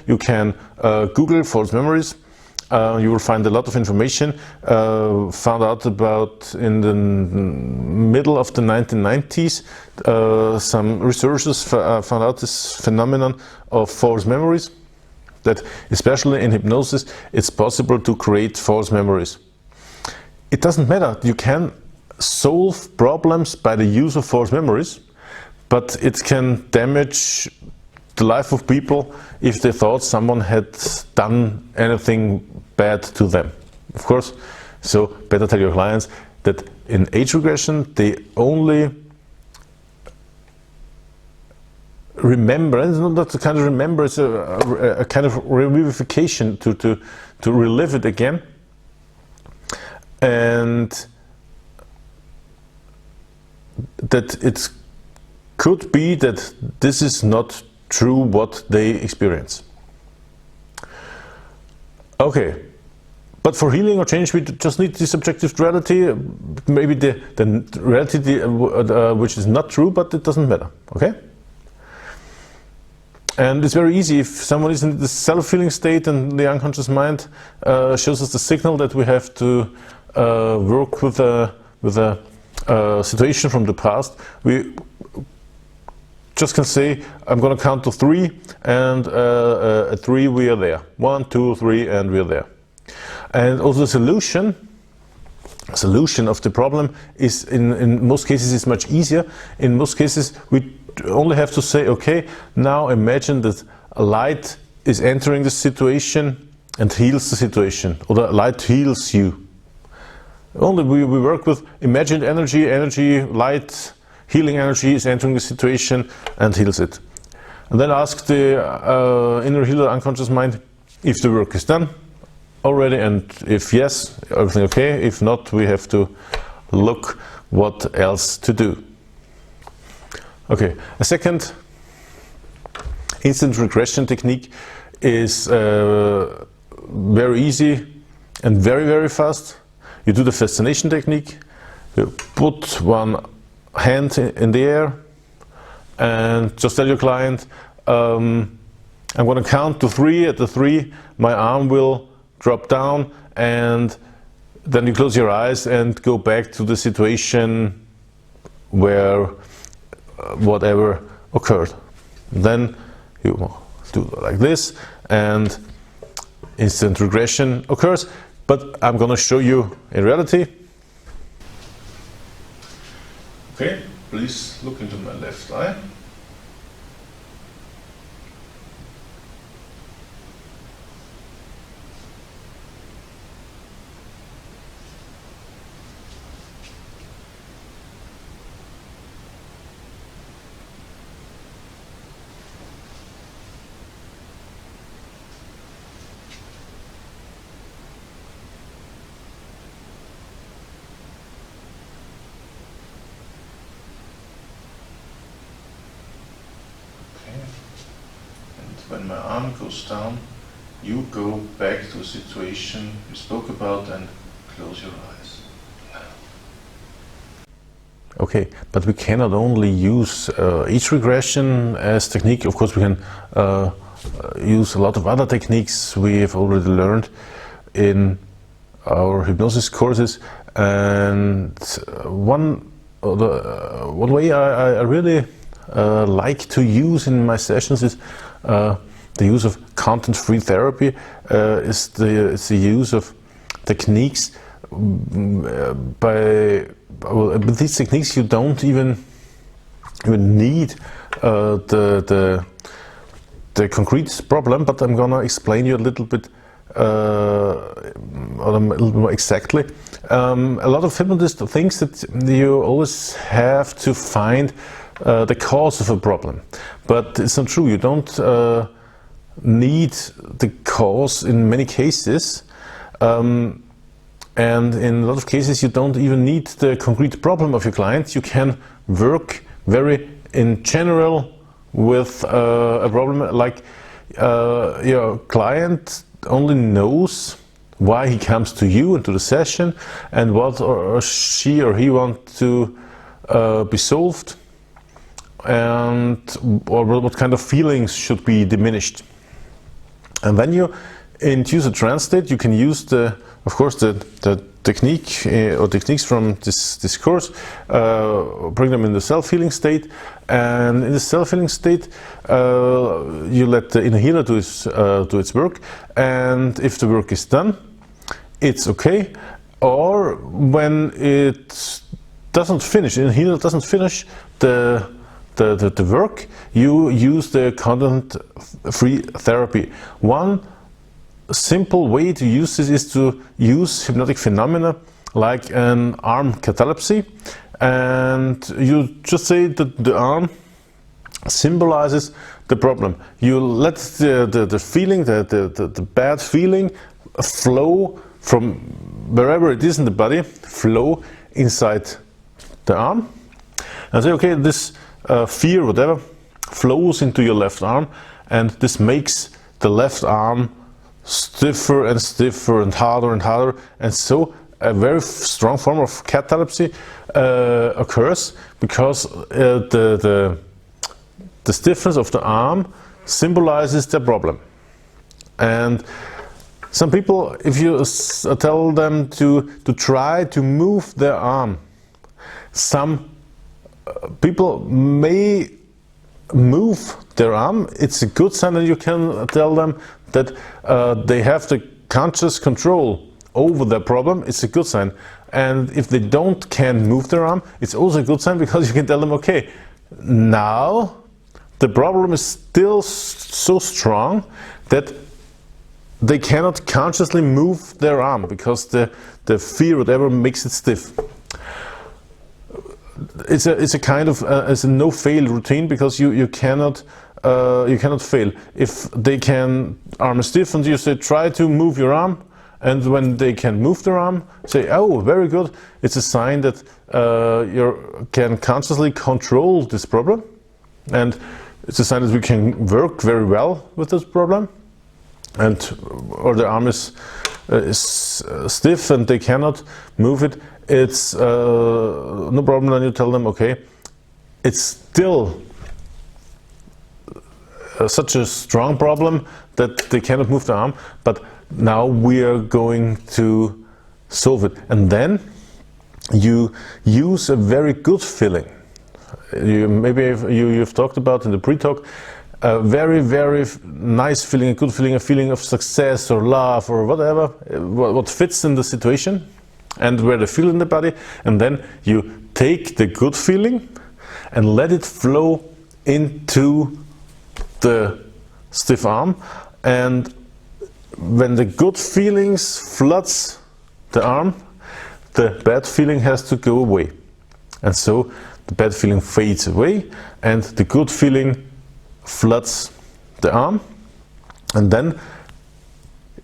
You can Google false memories. You will find a lot of information found out about in the middle of the 1990s. Some researchers found out this phenomenon of false memories, that especially in hypnosis it's possible to create false memories. It doesn't matter, you can solve problems by the use of false memories, but it can damage the life of people if they thought someone had done anything bad to them. Of course, so better tell your clients that in age regression they only remember, and it's not a kind of remember, it's a kind of revivification to relive it again. And that it could be that this is not true what they experience. Okay, but for healing or change we just need the subjective reality, maybe the reality which is not true, but it doesn't matter, okay? And it's very easy if someone is in the self-healing state and the unconscious mind shows us the signal that we have to work with a situation from the past. We just can say, I'm going to count to 3, and at 3 we are there. 1, 2, 3, and we are there. And also the solution of the problem is in most cases is much easier. In most cases we only have to say, okay, now imagine that a light is entering the situation and heals the situation, or the light heals you. Only we work with imagined energy, light, healing energy is entering the situation and heals it. And then ask the inner healer, unconscious mind, if the work is done already, and if yes, everything okay. If not, we have to look what else to do. Okay, a second instant regression technique is very easy and very fast. You do the fascination technique. You put one hand in the air and just tell your client, I'm going to count to 3. At the 3 my arm will drop down, and then you close your eyes and go back to the situation where whatever occurred. Then you do like this and instant regression occurs, but I'm going to show you in reality. Okay, please look into my left eye. When my arm goes down, you go back to the situation we spoke about and close your eyes. Okay, but we cannot only use age regression as technique. Of course, we can use a lot of other techniques we have already learned in our hypnosis courses. And one way I really like to use in my sessions is the use of content-free therapy. It's the use of techniques with these techniques you don't even need the concrete problem, but I'm gonna explain you a little bit a little more exactly. A lot of hypnotists think that you always have to find the cause of a problem, but it's not true. You don't need the cause in many cases, and in a lot of cases you don't even need the concrete problem of your client. You can work very in general with a problem, like your client only knows why he comes to you and to the session, and what or she or he wants to be solved, and or what kind of feelings should be diminished. And when you induce a trance state, you can use of course, the technique or techniques from this course, bring them in the self-healing state, and in the self-healing state, you let the inhaler do its work, and if the work is done, it's okay. Or when it doesn't finish, inhaler doesn't finish the work, you use the content-free therapy. One simple way to use this is to use hypnotic phenomena like an arm catalepsy, and you just say that the arm symbolizes the problem. You let the feeling, the bad feeling, flow from wherever it is in the body, flow inside the arm, and say, okay, this fear, whatever, flows into your left arm, and this makes the left arm stiffer and stiffer and harder, and so a very strong form of catalepsy occurs, because the stiffness of the arm symbolizes the problem. And some people, if you tell them to try to move their arm, some people may move their arm. It's a good sign, and you can tell them that they have the conscious control over their problem. It's a good sign. And if they can't move their arm, it's also a good sign, because you can tell them, okay, now the problem is still so strong that they cannot consciously move their arm, because the fear, whatever, makes it stiff. It's a kind of it's a no-fail routine, because you cannot fail. If they can, arm is stiff, and you say try to move your arm, and when they can move their arm, say, oh, very good. It's a sign that you can consciously control this problem, and it's a sign that we can work very well with this problem. And or the arm is stiff and they cannot move it, it's no problem. Then you tell them, okay, it's still such a strong problem that they cannot move the arm, but now we are going to solve it. And then you use a very good feeling. You've talked about in the pre-talk, a very, very nice feeling, a good feeling, a feeling of success or love or whatever, what fits in the situation and where they feel in the body. And then you take the good feeling and let it flow into the stiff arm. And when the good feelings floods the arm, the bad feeling has to go away. And so the bad feeling fades away and the good feeling floods the arm. And then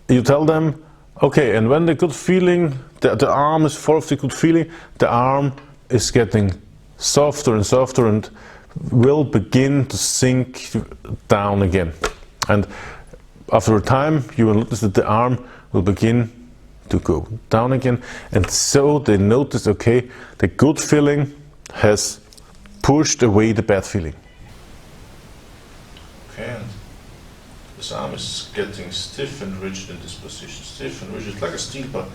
you tell them, okay, and when the good feeling, the arm is full of the good feeling, the arm is getting softer and softer and will begin to sink down again. And after a time, you will notice that the arm will begin to go down again. And so they notice, okay, the good feeling has pushed away the bad feeling. Okay, and this arm is getting stiff and rigid in this position. Stiff and rigid, like a steel bar.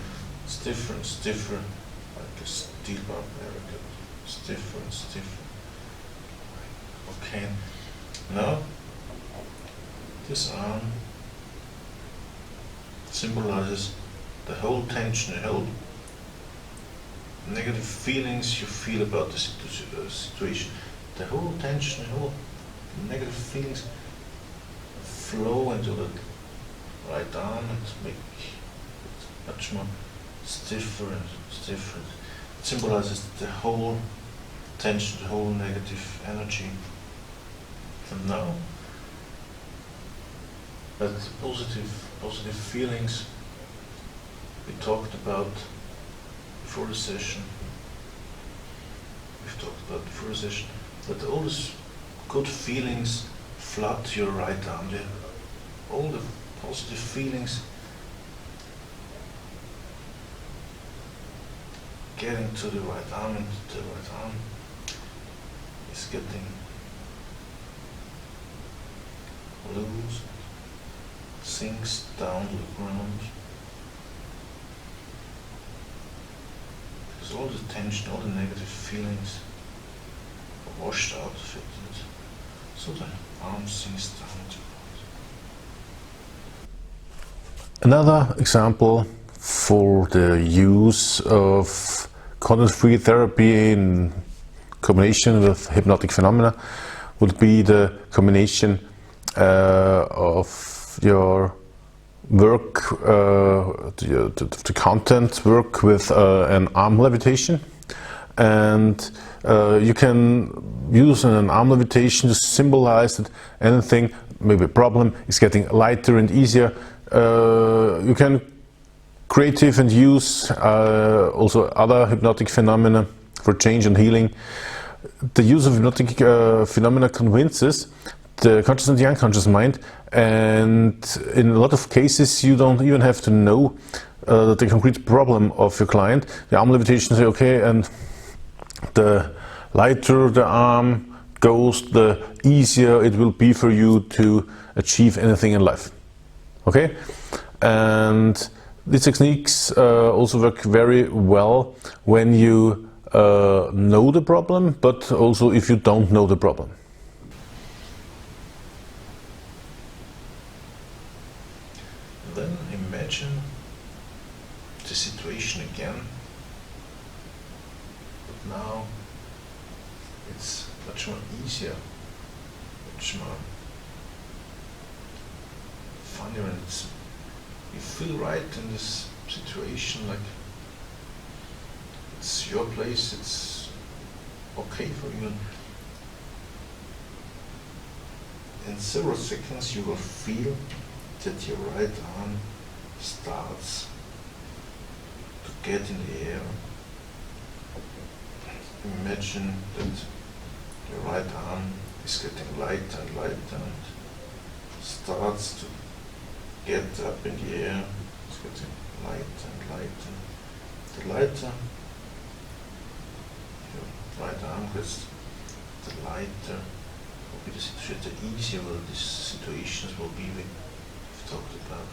Stiffer and stiffer, like a steel bar. Very good. Stiffer and stiffer. Okay, now this arm symbolizes the whole tension, the whole negative feelings you feel about the situation. The whole tension, the whole negative feelings flow into the right arm and make it much more stiffer and stiffer. It symbolizes the whole tension, the whole negative energy. And now that positive feelings we talked about before the session, that all these good feelings flood your right arm. All the positive feelings getting to the right arm, and the right arm is getting loose, sinks down to the ground. Because all the tension, all the negative feelings are washed out of it, and so the arm sinks down to the ground. Another example for the use of content-free therapy in combination with hypnotic phenomena would be the combination of your work, the content work with an arm levitation, and you can use an arm levitation to symbolize that anything, maybe a problem, is getting lighter and easier. You can creative and use also other hypnotic phenomena for change and healing. The use of hypnotic phenomena convinces the conscious and the unconscious mind, and in a lot of cases you don't even have to know the concrete problem of your client. The arm levitation say, okay, and the lighter the arm goes, the easier it will be for you to achieve anything in life. Okay, and these techniques also work very well when you know the problem, but also if you don't know the problem. Then imagine the situation again, but now it's much more easier, much more funnier, and you feel right in this situation, like it's your place, it's okay for you. In several seconds you will feel that your right arm starts to get in the air. Imagine that your right arm is getting lighter and lighter and starts to get up in the air. It's getting lighter and lighter. The lighter your right arm gets, the lighter will be the situation, the easier these situations will be we've talked about.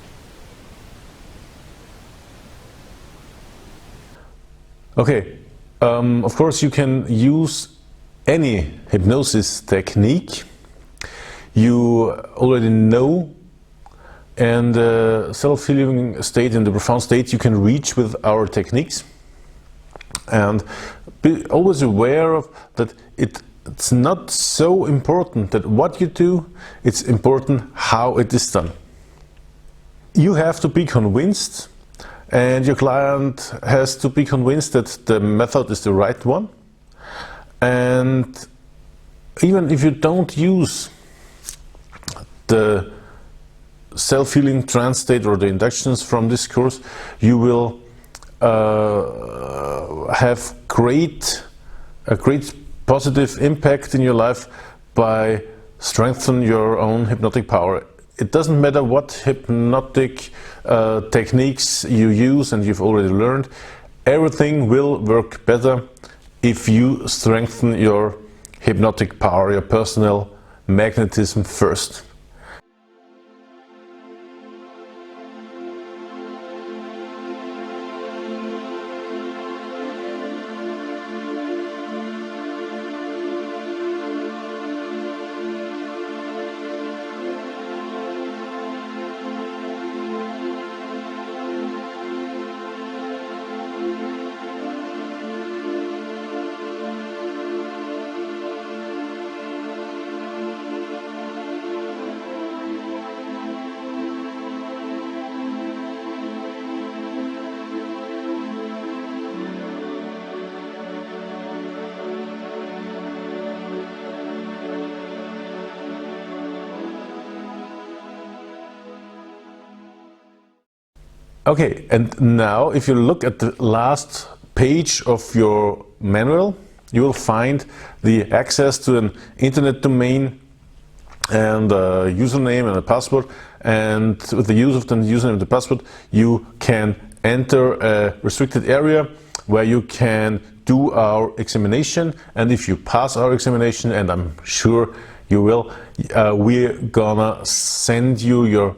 Okay, of course you can use any hypnosis technique you already know, and the self-healing state and the profound state you can reach with our techniques. And be always aware of that it's not so important that what you do, it's important how it is done. You have to be convinced, and your client has to be convinced that the method is the right one. And even if you don't use the self-healing trance state or the inductions from this course, you will have a great positive impact in your life by strengthening your own hypnotic power. It doesn't matter what hypnotic techniques you use and you've already learned, everything will work better if you strengthen your hypnotic power, your personal magnetism first. Okay, and now if you look at the last page of your manual, you will find the access to an internet domain and a username and a password, and with the use of the username and the password you can enter a restricted area where you can do our examination, and if you pass our examination, and I'm sure you will, we're gonna send you your